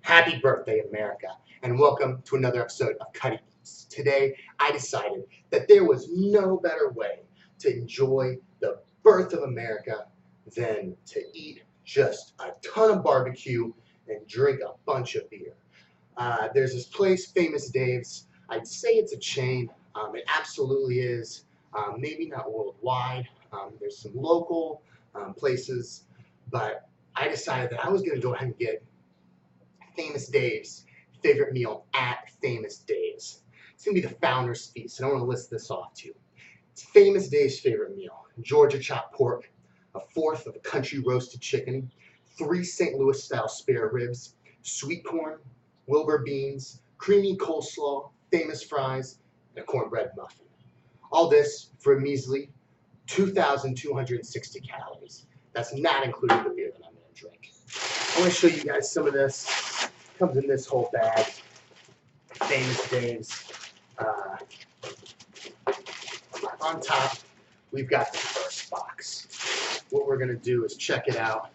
Happy birthday, America, and welcome to another episode of Cutty. Today, I decided that there was no better way to enjoy the birth of America than to eat just a ton of barbecue and drink a bunch of beer. There's this place, Famous Dave's. I'd say it's a chain. It absolutely is. Maybe not worldwide. There's some local places, but I decided that I was going to go ahead and get Famous Dave's favorite meal at Famous Dave's. It's going to be the Founder's Feast, and I want to list this off to you. It's Famous Dave's favorite meal: Georgia chopped pork, a fourth of a country roasted chicken, 3 St. Louis style spare ribs, sweet corn, Wilbur beans, creamy coleslaw, famous fries, and a cornbread muffin. All this for a measly 2,260 calories. That's not including the beer that I'm going to drink. I want to show you guys some of this. It comes in this whole bag. Famous Dave's. On top, we've got the first box. What we're going to do is check it out.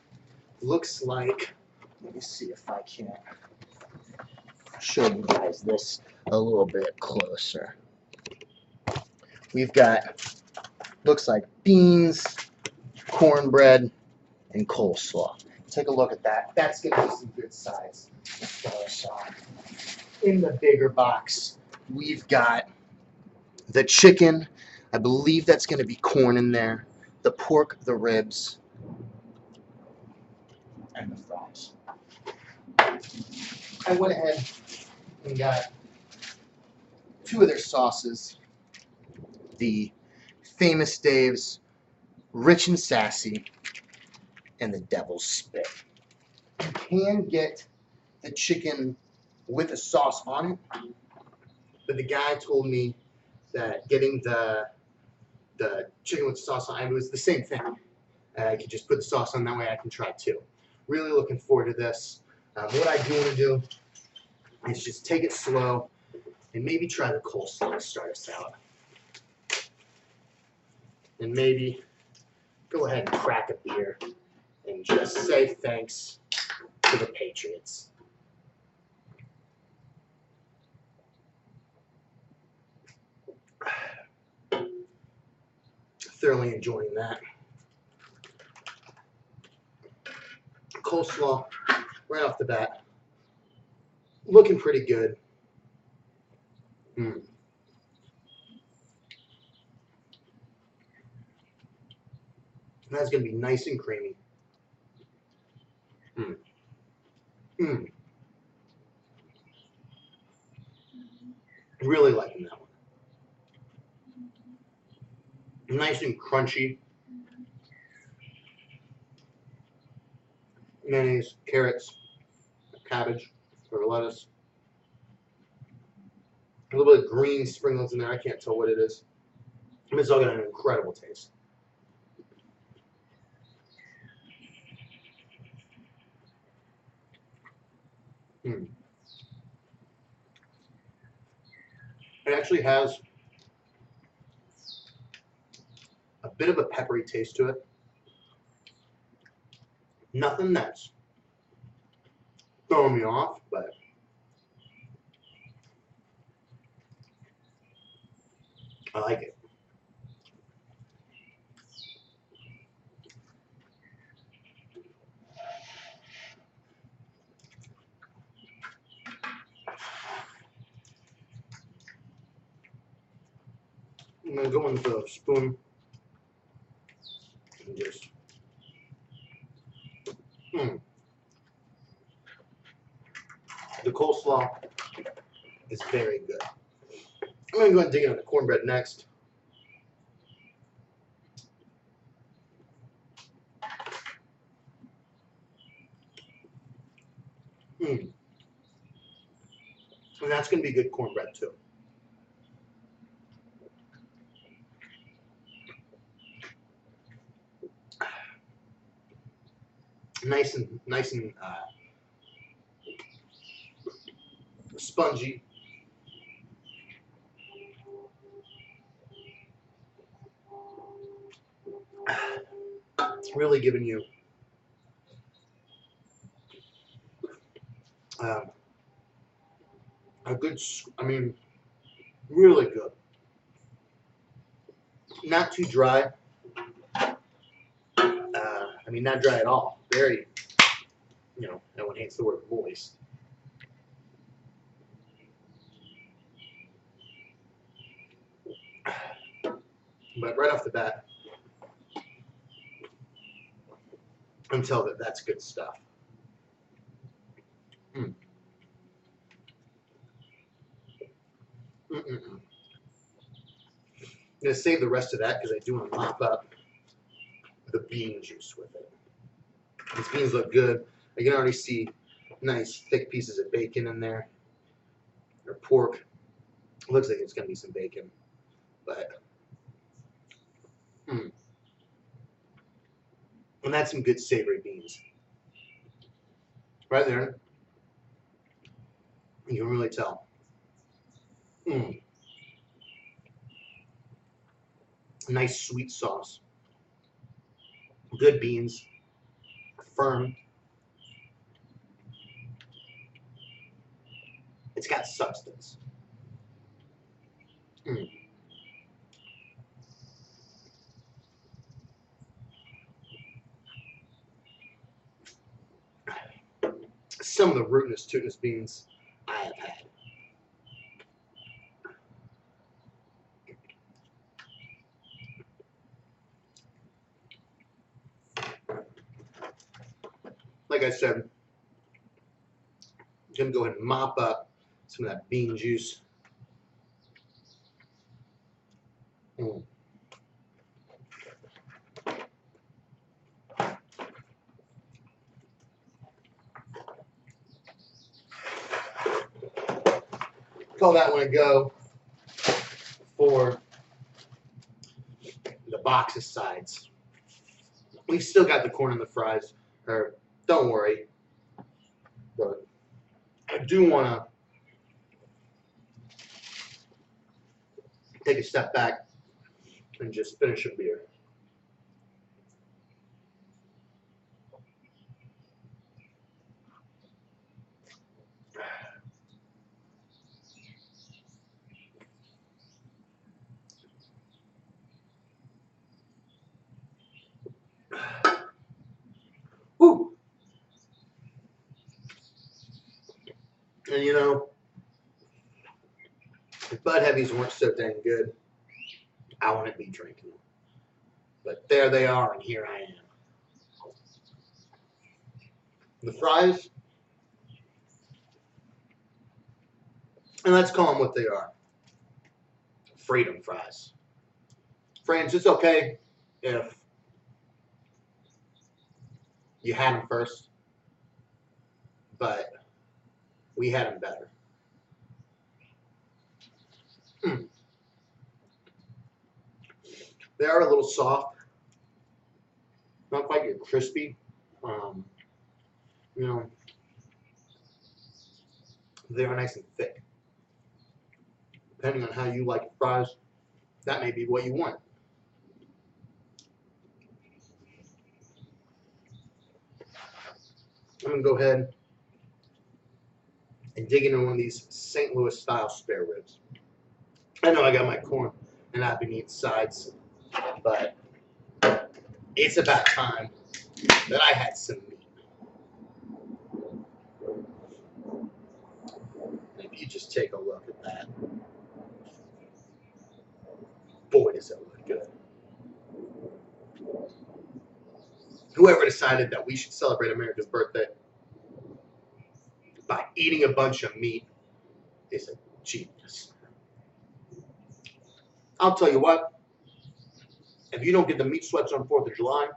Looks like, let me see if I can show you guys this a little bit closer. We've got, looks like beans, cornbread, and coleslaw. Take a look at that. That's going to be some good size. In the bigger box, we've got the chicken. I believe that's going to be corn in there. The pork, the ribs, and the fries. I went ahead and got 2 of their sauces. The Famous Dave's Rich and Sassy and the Devil's Spit. You can get the chicken with a sauce on it, but the guy told me that getting the chicken with the sauce on it was the same thing. I could just put the sauce on, that way I can try too. Really looking forward to this. What I do want to do is just take it slow and maybe try the coleslaw to start us out. And maybe go ahead and crack a beer and just say thanks to the Patriots. Thoroughly enjoying that. Coleslaw, right off the bat, looking pretty good. And that's going to be nice and creamy. Really liking that one. Nice and crunchy. Mayonnaise, carrots, cabbage, or lettuce. A little bit of green sprinkled in there. I can't tell what it is. It's all got an incredible taste. It actually has a bit of a peppery taste to it. Nothing that's throwing me off, but I like it. I'm going to go in with a spoon and just The coleslaw is very good. I'm going to go ahead and dig in on the cornbread next. And that's going to be good cornbread too. Nice and spongy. It's really giving you Um, a good, I mean, really good. Not too dry. I mean, not dry at all. Very, you know, no one hates the word moist. But right off the bat, I can tell that that's good stuff. Mm. Mm-mm-mm. I'm going to save the rest of that because I do want to mop up the bean juice with it. These beans look good. I can already see nice thick pieces of bacon in there, or pork. It looks like it's going to be some bacon, but and that's some good savory beans. Right there, you can really tell. Nice sweet sauce. Good beans, firm. It's got substance. Some of the rootinest, tootinest beans I have had. Like I said, I'm going to go ahead and mop up some of that bean juice. Call that one a go for the box of sides. We still got the corn and the fries. Or don't worry, but I do want to take a step back and just finish a beer. Woo! And you know, if Bud Heavies weren't so dang good, I wouldn't be drinking them. But there they are, and here I am. The fries, and let's call them what they are. Freedom fries. Friends, it's okay if you had them first, but we had them better. They are a little soft, not quite get crispy. You know, they are nice and thick. Depending on how you like fries, that may be what you want. I'm going to go ahead and dig into one of these St. Louis style spare ribs. I know I got my corn and I've been eating sides, but it's about time that I had some meat. And if you just take a look at that, boy, does it look good. Whoever decided that we should celebrate America's birthday by eating a bunch of meat is a genius. I'll tell you what, if you don't get the meat sweats on 4th of July,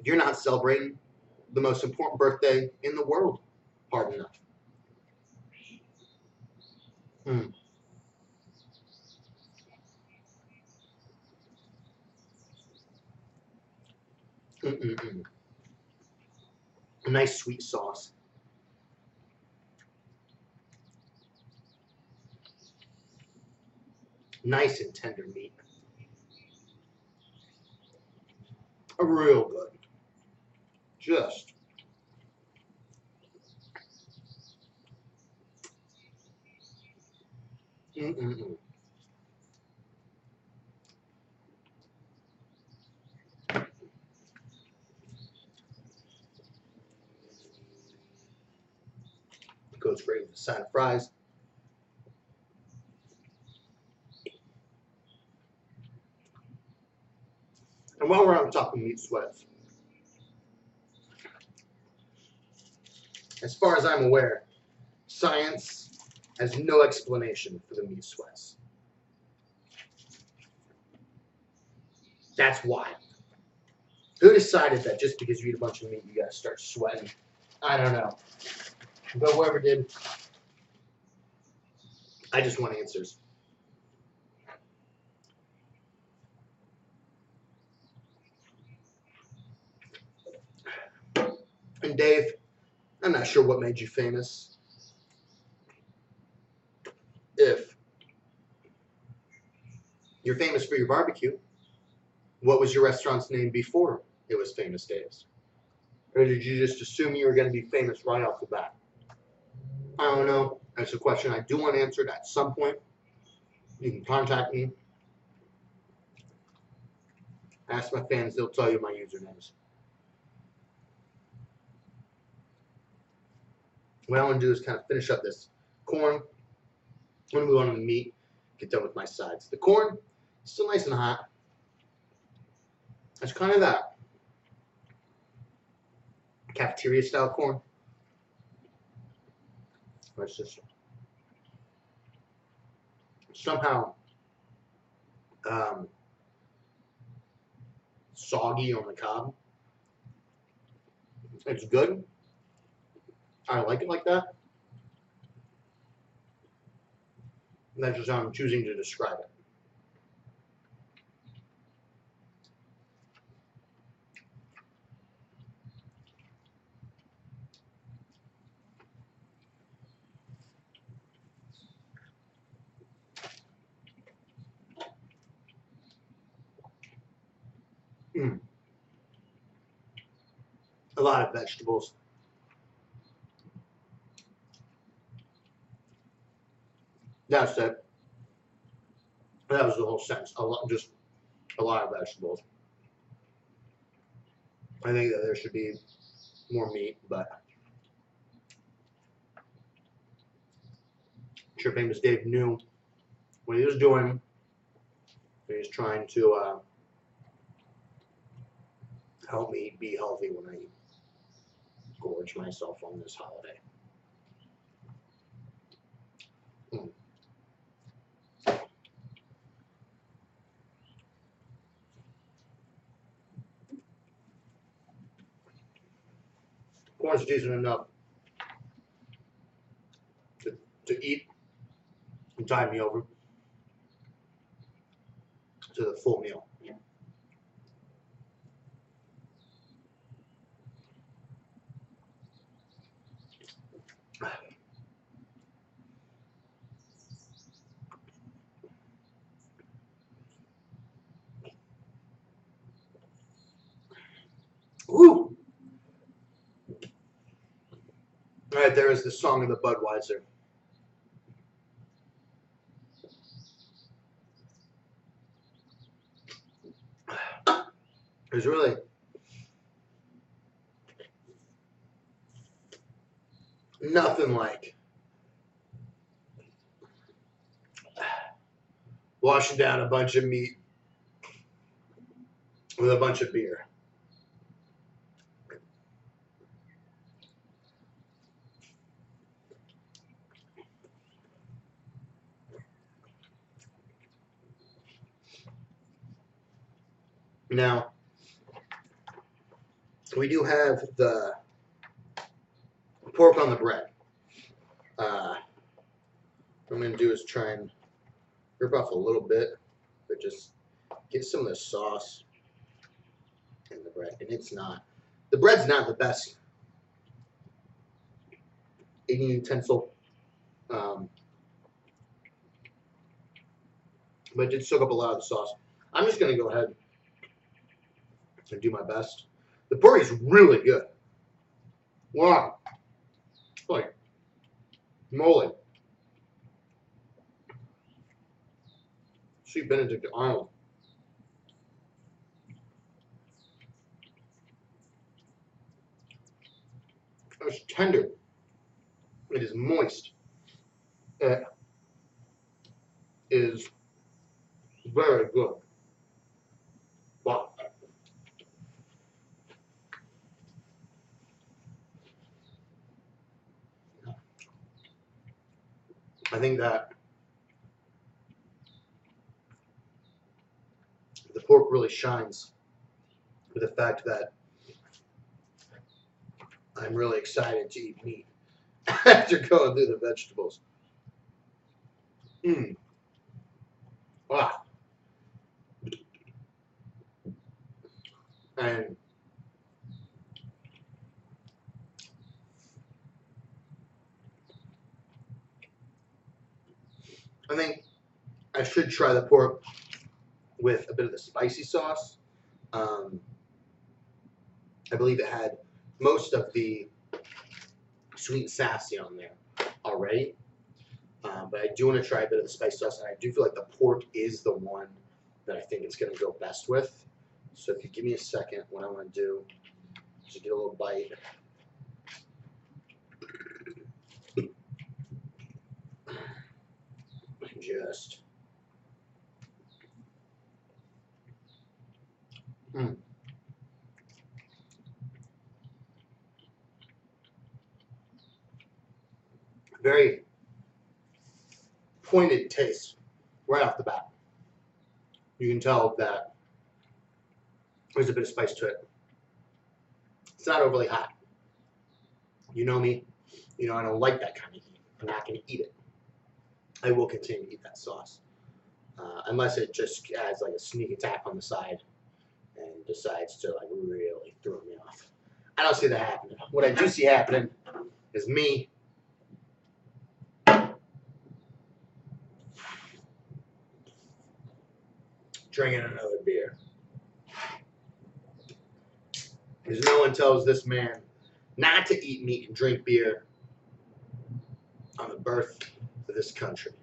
you're not celebrating the most important birthday in the world hard enough. A nice sweet sauce. Nice and tender meat. Real good. Just Mm-mm-mm. Goes great with a side of fries. And while we're on top of meat sweats, as far as I'm aware, science has no explanation for the meat sweats. That's wild. Who decided that just because you eat a bunch of meat, you gotta start sweating? I don't know. But whoever did, I just want answers. And Dave, I'm not sure what made you famous. If you're famous for your barbecue, what was your restaurant's name before it was Famous Dave's? Or did you just assume you were going to be famous right off the bat? I don't know. That's a question I do want answered at some point. You can contact me. Ask my fans, they'll tell you my usernames. What I want to do is kind of finish up this corn. I'm going to move on to the meat, get done with my sides. The corn is still nice and hot. It's kind of that cafeteria style corn. It's just somehow soggy on the cob. It's good. I like it like that. And that's just how I'm choosing to describe it. Mm. A lot of vegetables. That's it. That was the whole sense. Just a lot of vegetables. I think that there should be more meat, but I'm sure Famous Dave knew what he was doing. He was trying to help me be healthy when I gorge myself on this holiday. Mm. Corn's decent enough to eat and tide me over to the full meal. Woo! All right, there is the song of the Budweiser. There's really nothing like washing down a bunch of meat with a bunch of beer. Now, we do have the pork on the bread. What I'm going to do is try and rip off a little bit, but just get some of the sauce in the bread. And the bread's not the best eating utensil, but it did soak up a lot of the sauce. I'm just going to go ahead and do my best. The pork is really good. Wow. Like moly. Sweet Benedict Arnold. It's tender. It is moist. It is very good. Wow. I think that the pork really shines with the fact that I'm really excited to eat meat after going through the vegetables. Mmm. Wow. And I think I should try the pork with a bit of the spicy sauce. Um, I believe it had most of the sweet and sassy on there already. But I do want to try a bit of the spicy sauce, and I do feel like the pork is the one that I think it's going to go best with. So if you give me a second, what I want to do is get a little bite. Just. Mm. Very pointed taste right off the bat. You can tell that there's a bit of spice to it. It's not overly hot. You know me. You know I don't like that kind of heat. I'm not going to eat it. I will continue to eat that sauce. Unless it just adds like a sneak attack on the side and decides to like really throw me off. I don't see that happening. What I do see happening is me drinking another beer. Because no one tells this man not to eat meat and drink beer on the birth of this country.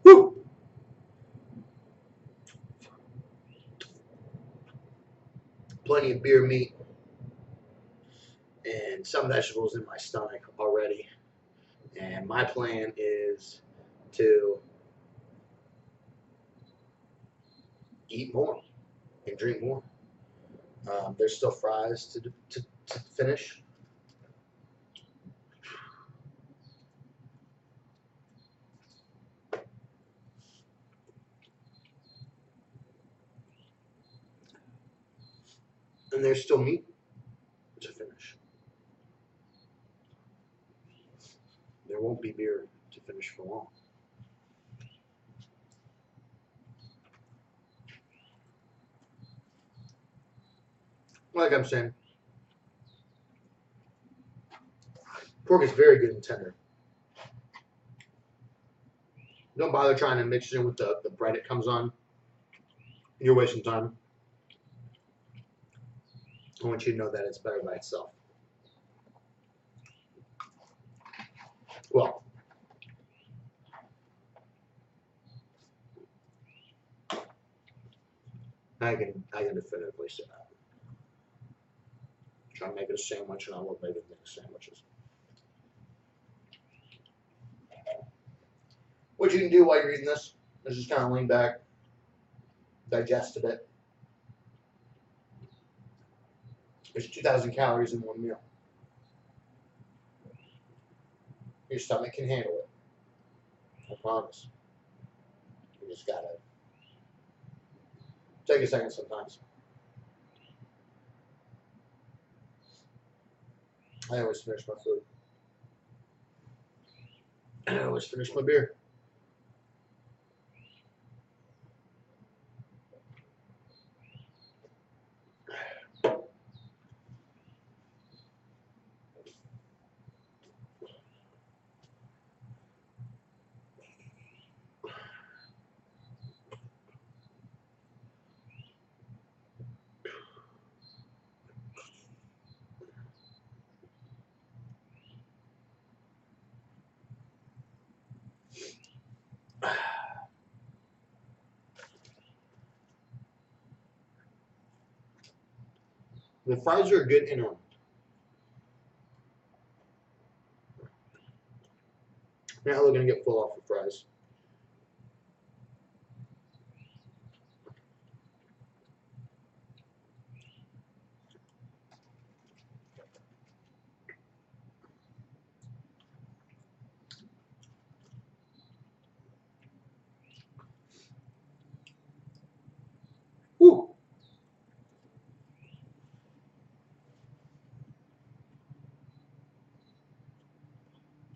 Woo! Plenty of beer meat and some vegetables in my stomach already. And my plan is to eat more and drink more. There's still fries to finish. And there's still meat to finish. There won't be beer to finish for long. Like I'm saying, pork is very good and tender. Don't bother trying to mix it in with the bread it comes on. You're wasting time. I want you to know that it's better by itself. Well, I can definitively say that. Try to make it a sandwich, and I will make it into sandwiches. What you can do while you're eating this is just kind of lean back, digest a bit. There's 2,000 calories in one meal. Your stomach can handle it. I promise. You just gotta take a second sometimes. I always finish my food. And I always finish my beer. The fries are a good interim. Now we're gonna get full off the fries. Woo!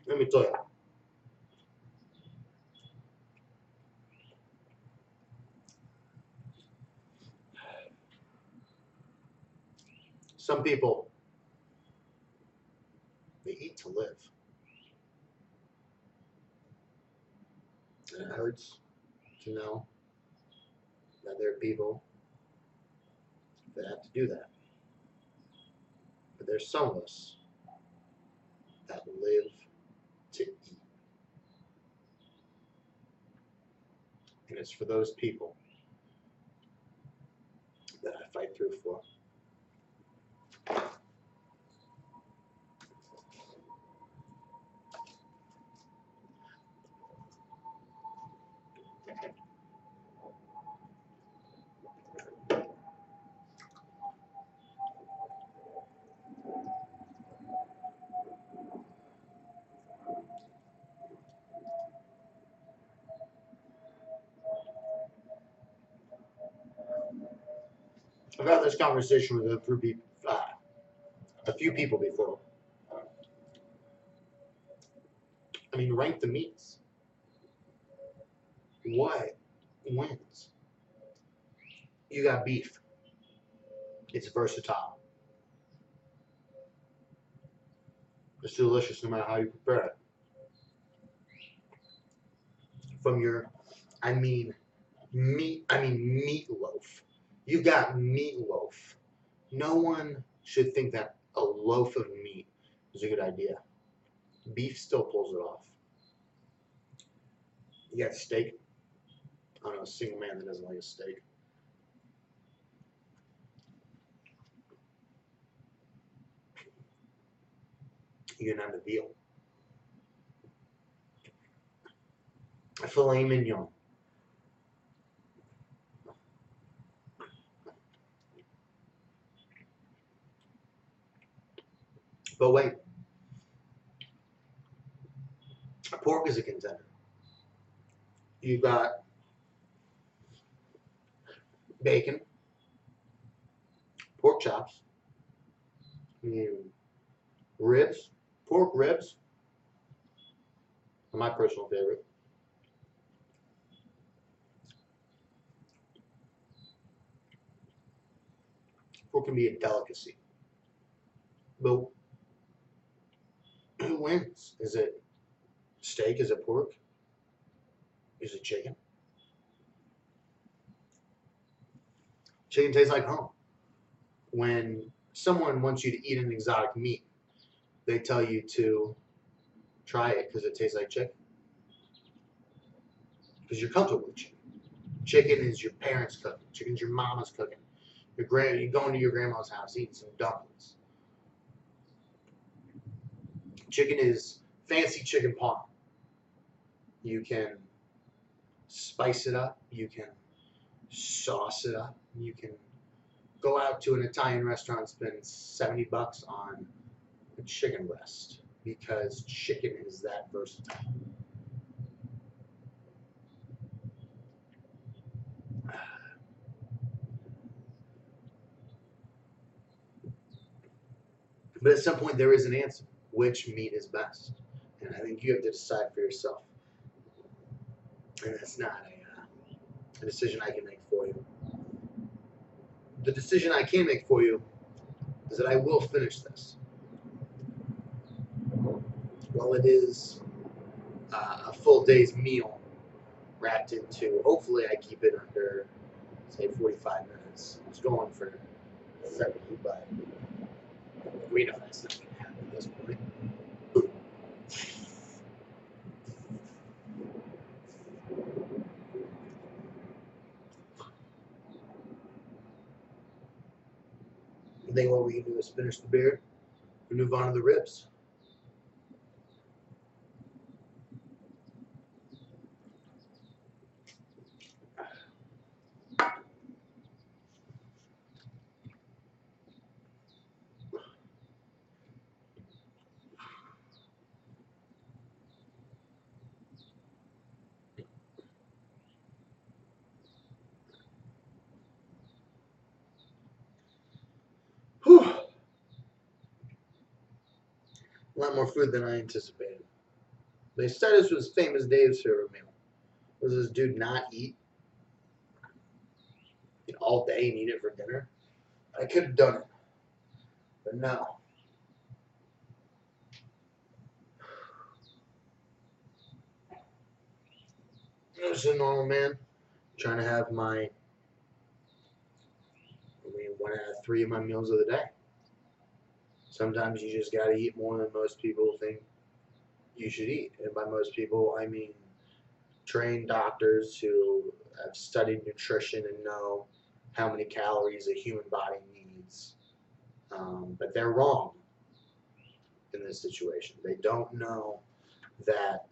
Let me tell you. Some people, they eat to live. And it hurts to know that there are people that have to do that. But there's some of us that live to eat. And it's for those people that I fight through for. I've had this conversation with a few people before. I mean, rank the meats. What wins? You got beef. It's versatile. It's delicious no matter how you prepare it. From your, meatloaf. You got meatloaf. No one should think that a loaf of meat is a good idea. Beef still pulls it off. You got steak. I don't know a single man that doesn't like a steak. You can have the veal. A filet mignon. But wait, pork is a contender. You got bacon, pork chops, ribs, pork ribs are my personal favorite. Pork can be a delicacy. But who wins? Is it steak? Is it pork? Is it chicken? Chicken tastes like home. When someone wants you to eat an exotic meat, they tell you to try it because it tastes like chicken. Because you're comfortable with chicken. Chicken is your parents' cooking. Chicken's your mama's cooking. You're going to your grandma's house eating some dumplings. Chicken is fancy chicken parm. You can spice it up. You can sauce it up. You can go out to an Italian restaurant and spend $70 on a chicken breast because chicken is that versatile. But at some point, there is an answer. Which meat is best? And I think you have to decide for yourself. And that's not a decision I can make for you. The decision I can make for you is that I will finish this. While it is a full day's meal wrapped into, hopefully I keep it under, say, 45 minutes. It's going for 30, but we know that's not going to happen at this point. think what we can do is finish the beer and move on to the ribs. Whew. A lot more food than I anticipated. They said this was Famous Dave's favorite meal. Was this dude not eat all day and eat it for dinner? I could have done it, but no. I was a normal man trying to have one out of 3 of my meals of the day. Sometimes you just got to eat more than most people think you should eat. And by most people, I mean trained doctors who have studied nutrition and know how many calories a human body needs. But they're wrong in this situation. They don't know that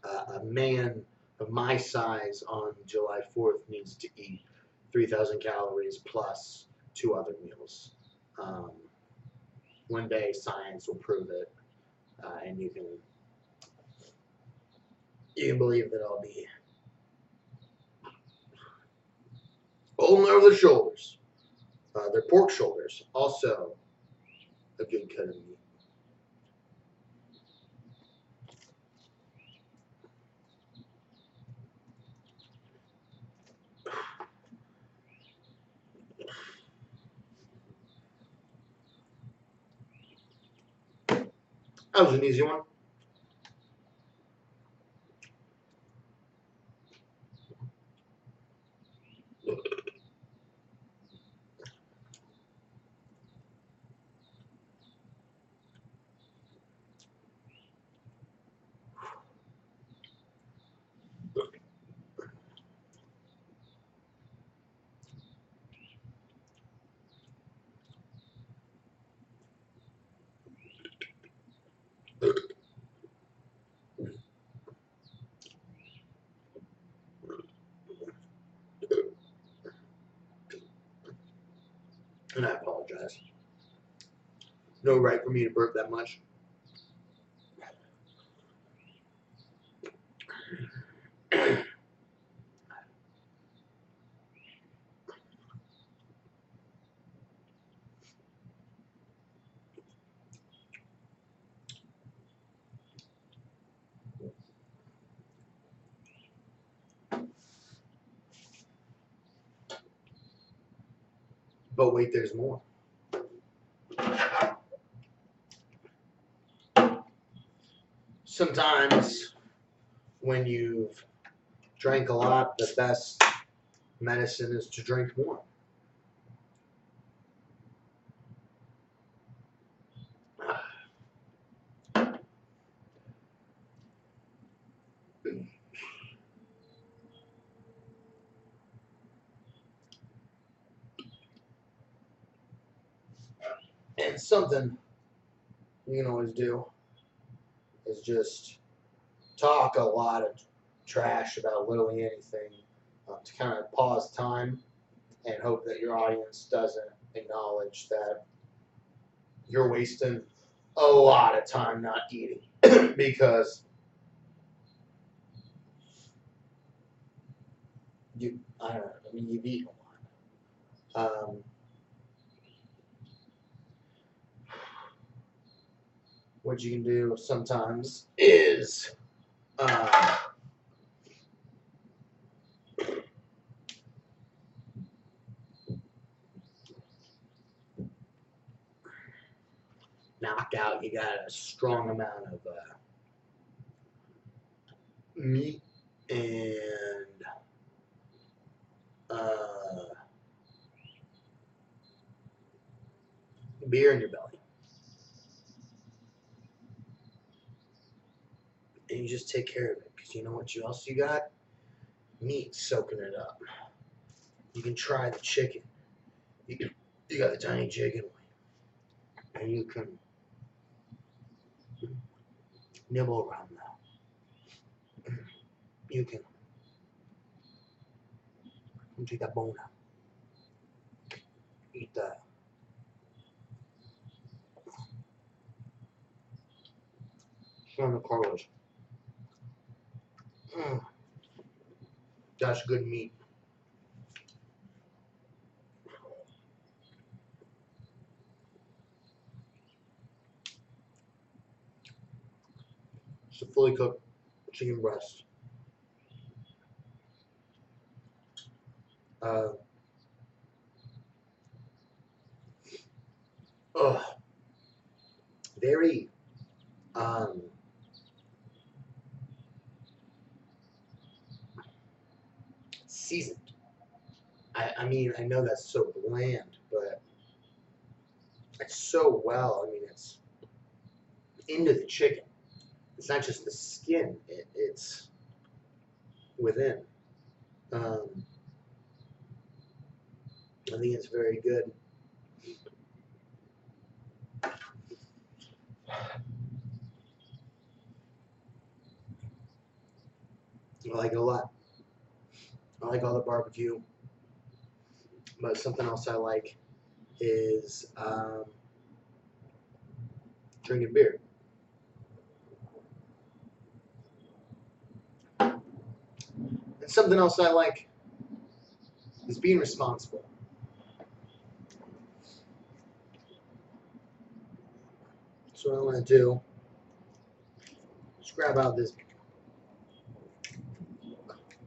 a man of my size on July 4th needs to eat 3,000 calories plus 2 other meals. One day science will prove it, and you can believe that I'll be holding over the shoulders. They're pork shoulders, also a good cut of meat. That was an easy one. And I apologize. No right for me to burp that much. But wait, there's more. Sometimes when you've drank a lot, the best medicine is to drink more. And something you can always do is just talk a lot of trash about literally anything to kind of pause time and hope that your audience doesn't acknowledge that you're wasting a lot of time not eating because I don't know, I mean, you've eaten a lot. What you can do sometimes is knock out. You got a strong amount of meat and beer in your belly. And you just take care of it because you know what else you got? Meat soaking it up. You can try the chicken. You got the tiny chicken and you can nibble around that. You can take that bone out, eat that. On the cartilage. That's good meat. It's a fully cooked chicken breast. Very seasoned. I mean, I know that's so bland, but it's so well. I mean, it's into the chicken. It's not just the skin; it's within. Um, I think it's very good. I like it a lot. I like all the barbecue, but something else I like is drinking beer. And something else I like is being responsible. So what I'm going to do is grab out this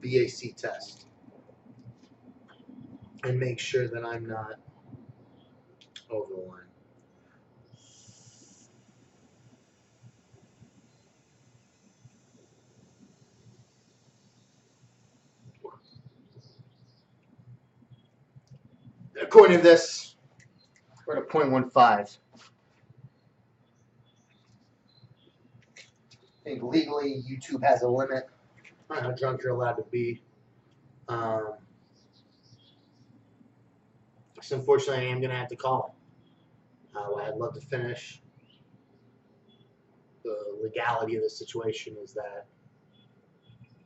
BAC test and make sure that I'm not over the line. According to this, we're at a 0.15. I think legally YouTube has a limit on how drunk you're allowed to be. So unfortunately, I am going to have to call it. I'd love to finish. The legality of the situation is that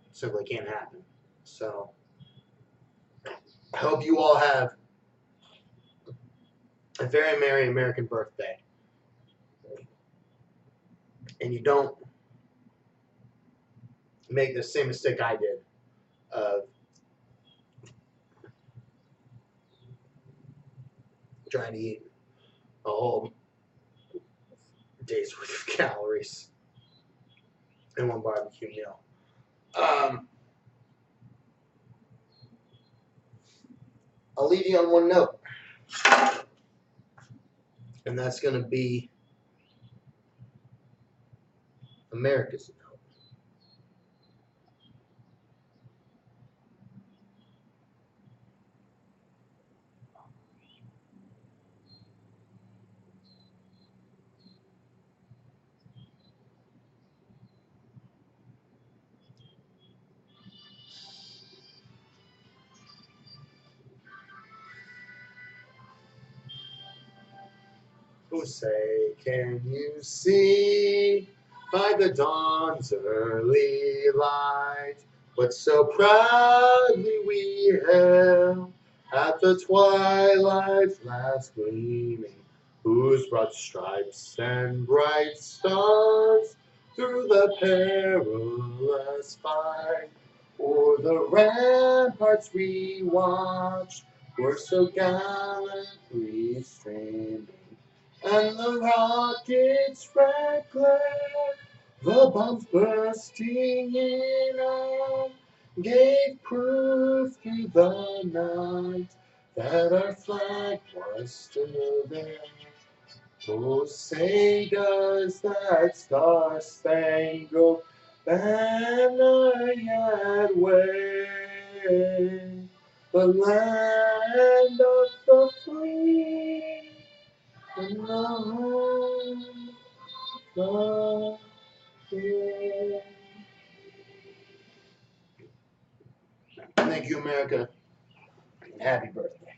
it simply can't happen. So I hope you all have a very merry American birthday. And you don't make the same mistake I did of trying to eat a whole day's worth of calories in one barbecue meal. I'll leave you on one note, and that's going to be America's note. Who say, can you see by the dawn's early light what so proudly we hailed at the twilight's last gleaming, whose broad stripes and bright stars through the perilous fight o'er the ramparts we watched were so gallantly streaming. And the rockets' red glare, the bombs bursting in air, gave proof through the night that our flag was still there. Oh, say does that star-spangled banner yet wave, the land of the free? And thank you, America, and happy birthday.